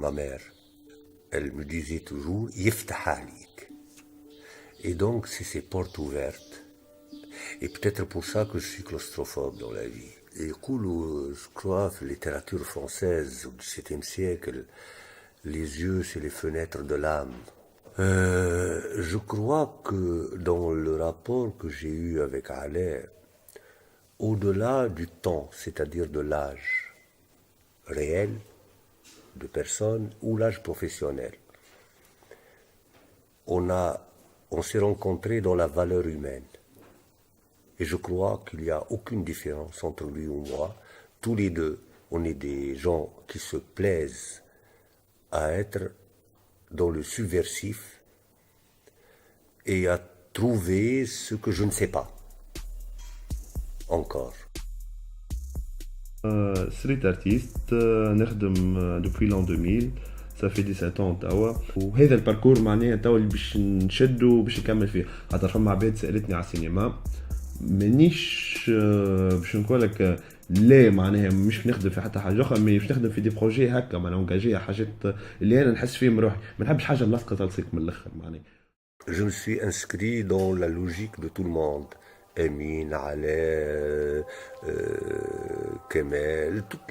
ma mère. Elle me disait toujours, يفتح عليك. Et donc, c'est ces portes ouvertes. Et peut-être pour ça que je suis claustrophobe dans la vie. Et cool, je crois, la littérature française du XVIIe siècle, les yeux, c'est les fenêtres de l'âme. Je crois que dans le rapport que j'ai eu avec Alain, au-delà du temps, c'est-à-dire de l'âge réel de personne ou l'âge professionnel, on s'est rencontrés dans la valeur humaine. Et je crois qu'il n'y a aucune différence entre lui ou moi. Tous les deux, on est des gens qui se plaisent à être dans le subversif et à trouver ce que je ne sais pas encore. Street artiste نخدم depuis l'an 2000. Ça fait 17 ans توا وهذا الباركور معناها توا اللي باش نشدو باش نكمل فيه خاطر فما عباد سالتني على السينما مانيش باش نقول لك لا معناها مش نخدم في حتى حاجه اخرى مي باش نخدم في دي بروجي هكا معناها اونجاجي حاجات اللي انا نحس فيهم روحي ما نحبش حاجه ملصقه تلصيق من الاخر معناها. Je me suis inscrit dans la logique de tout le monde. Emin, Alain, Kemel, toute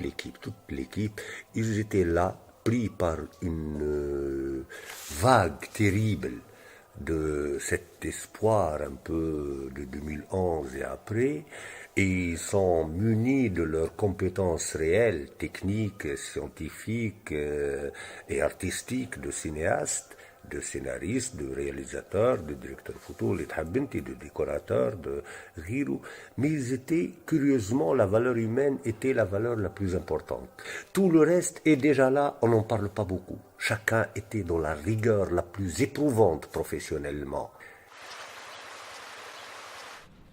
l'équipe, ils étaient là, pris par une vague terrible de cet espoir un peu de 2011 et après, et ils sont munis de leurs compétences réelles, techniques, scientifiques et artistiques de cinéastes, de scénaristes, de réalisateurs, de directeurs photo, de décorateurs, de غيره, mais ils étaient, curieusement, la valeur humaine était la valeur la plus importante. Tout le reste est déjà là, on n'en parle pas beaucoup. Chacun était dans la rigueur la plus éprouvante professionnellement.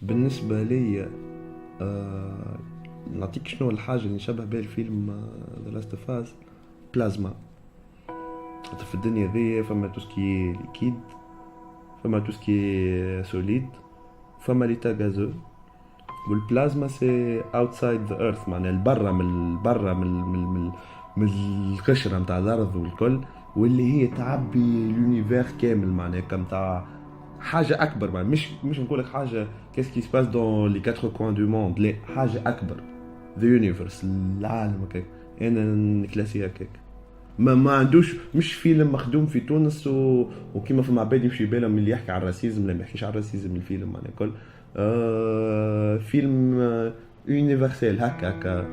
بالنسبة لي نعطيك شنو الحاجة اللي نشبه بها الفيلم ذا لاست اوف اس بلازما. في الدنيا ذي فما توسكي ليكيد فما توسكي سوليد فما ليتا غازو والبلازما سي اوتسايد ذا ايرث معناها البرا من القشره نتاع الارض والكل واللي هي تعبي لونيفير كامل معناها كم تاع حاجه اكبر معناها مش نقول لك حاجه كيس كي سباس دون لي 4 كوين دو موند لا حاجه اكبر ذا يونيفرس العالم هكاك انا نكلاسي هكاك ما عندوش مش فيلم مخدوم في تونس وكيما فما عباد يمشي بالهم اللي يحكي على الراسيزم لا ما يحكيش على الراسيزم الفيلم معناها الكل فيلم يونيفرسال هكا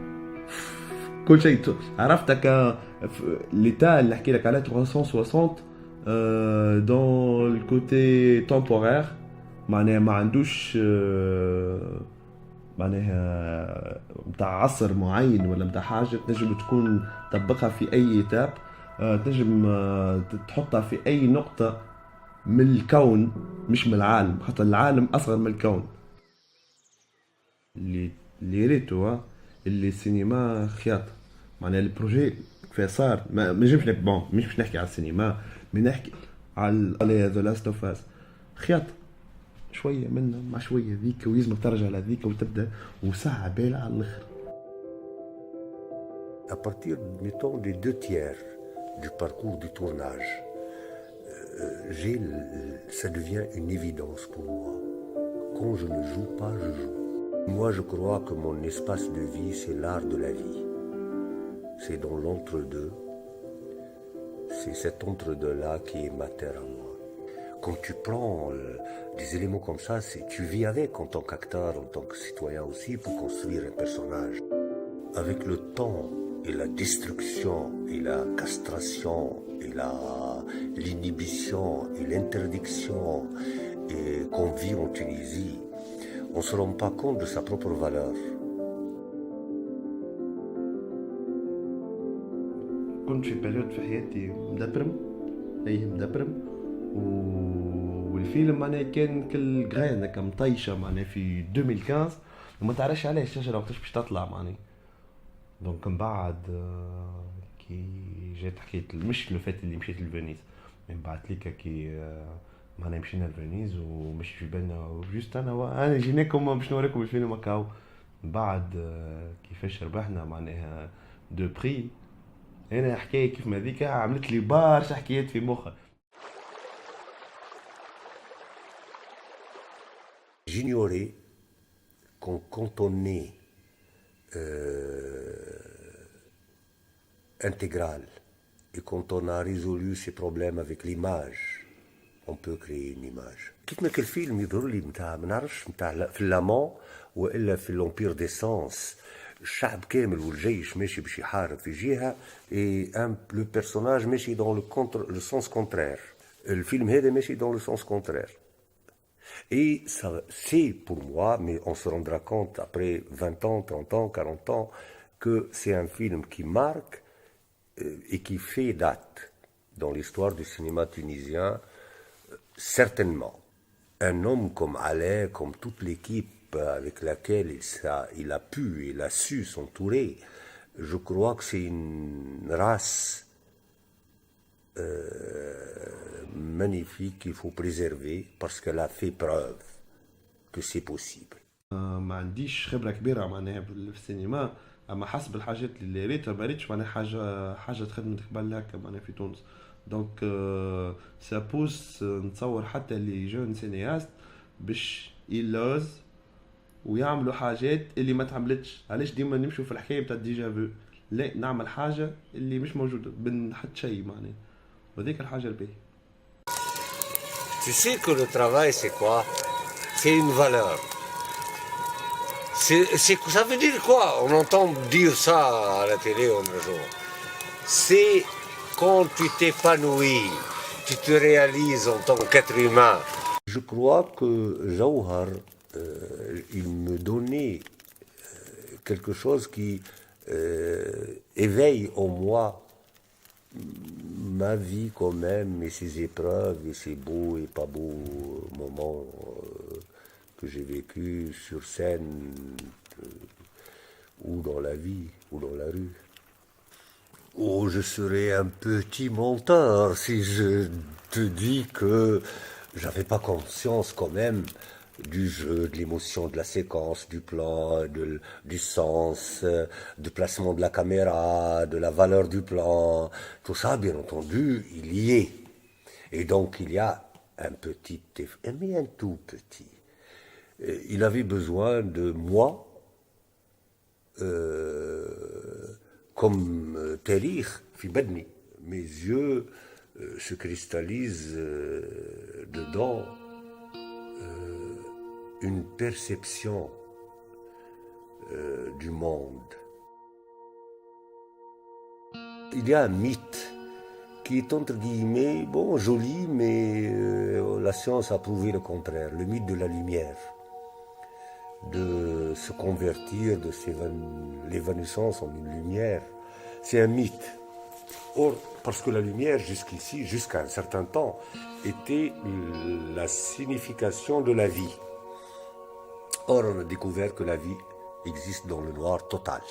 كل شيء عرفت هكا ليتا اللي نحكي لك على 360 دون الكوتي تمبورير معناها ما عندوش معناها متاع عصر معين ولا متاع حاجه تنجم تكون تطبقها في اي ايتاب تنجم تحطها في اي نقطه من الكون مش من العالم خاطر العالم اصغر من الكون اللي ريتو اللي السينما خياط معناها البروجي كيف صار ما نجمش لك بون مش باش نحكي على السينما مي نحكي على ذا لاست اوف اس خياط شويه منها مع شويه ذيك ويزمك ترجع لذيك وتبدا وساعه بالة على الاخر. À partir, mettons, des 2/3 du parcours du tournage, ça devient une évidence pour moi. Quand je ne joue pas, je joue. Moi, je crois que mon espace de vie, c'est l'art de la vie. C'est dans l'entre-deux. C'est cet entre-deux-là qui est ma terre à moi. Quand tu prends des éléments comme ça, tu vis avec en tant qu'acteur, en tant que citoyen aussi, pour construire un personnage. Avec le temps et la destruction et la castration et l'inhibition et l'interdiction qu'on vit en Tunisie, on ne se rend pas compte de sa propre valeur. كنت في بيريود في حياتي مدبرم والفيلم معناها كان كل غران هكا مطيشه معناها في 2015 وما تعرفش عليه الشجره وقتاش باش تطلع معناها دونك من بعد كي جات حكيت مش لو فات اللي مشيت لفينيس من بعد ليك كي معناها مشينا لفينيس ومشي في بالنا جوست انا جيناكم باش نوريكم الفيلم هكاو من بعد كيفاش ربحنا معناها دو بري انا حكايه كيف ما ذيك عملت لي برشا حكايات في مخي. J'ignorais qu'on cantonné intégral et quand on a résolu ces problèmes avec l'image, on peut créer une image. كيف ما كل فيلم يظهر لي متاع ما نعرفش متاع في اللامون والا في الامبير ديسانس الشعب كامل والجيش ماشي باش يحارب في جهه et le personnage ماشي dans le sens contraire. الفيلم هذا ماشي dans le sens contraire. Et ça, c'est pour moi, mais on se rendra compte après 20 ans, 30 ans, 40 ans, que c'est un film qui marque et qui fait date dans l'histoire du cinéma tunisien, certainement. Un homme comme Alain, comme toute l'équipe avec laquelle il a pu, il a su s'entourer, je crois que c'est une race magnifique qu'il faut préserver parce qu'elle a fait preuve que c'est possible. ما عنديش خبره كبيره معناها في السينما، اما حسب الحاجات اللي ريتها ما ريتش معناها حاجه تخدمت قبل هكا معناها في تونس. دونك سا بوس نتصور حتى لي جون سينياست باش يلوز ويعملوا حاجات اللي ما تعملتش. علاش ديما نمشوا في الحكايه بتاع ديجا فو؟ لا، نعمل حاجه اللي مش موجوده بنحط شيء معناها، وذيك الحاجه الباهيه. Tu sais que le travail c'est quoi? C'est une valeur. Ça veut dire quoi? On entend dire ça à la télé un jour. C'est quand tu t'épanouis, tu te réalises en tant qu'être humain. Je crois que Jawhar, il me donnait quelque chose qui éveille en moi ma vie quand même, et ses épreuves, et ses beaux et pas beaux moments que j'ai vécu sur scène ou dans la vie, ou dans la rue. Oh, je serais un petit menteur si je te dis que j'avais pas conscience quand même du jeu, de l'émotion, de la séquence, du plan, du sens, du placement de la caméra, de la valeur du plan. Tout ça, bien entendu, il y est. Et donc, il y a un petit, mais un tout petit. Il avait besoin de moi, comme Terich, fi badni. Mes yeux se cristallisent dedans une perception du monde. Il y a un mythe qui est entre guillemets, bon, joli, mais la science a prouvé le contraire, le mythe de la lumière, de se convertir de l'évanescence en une lumière. C'est un mythe. Or, parce que la lumière, jusqu'ici, jusqu'à un certain temps, était la signification de la vie. Or, on a découvert que la vie existe dans le noir total.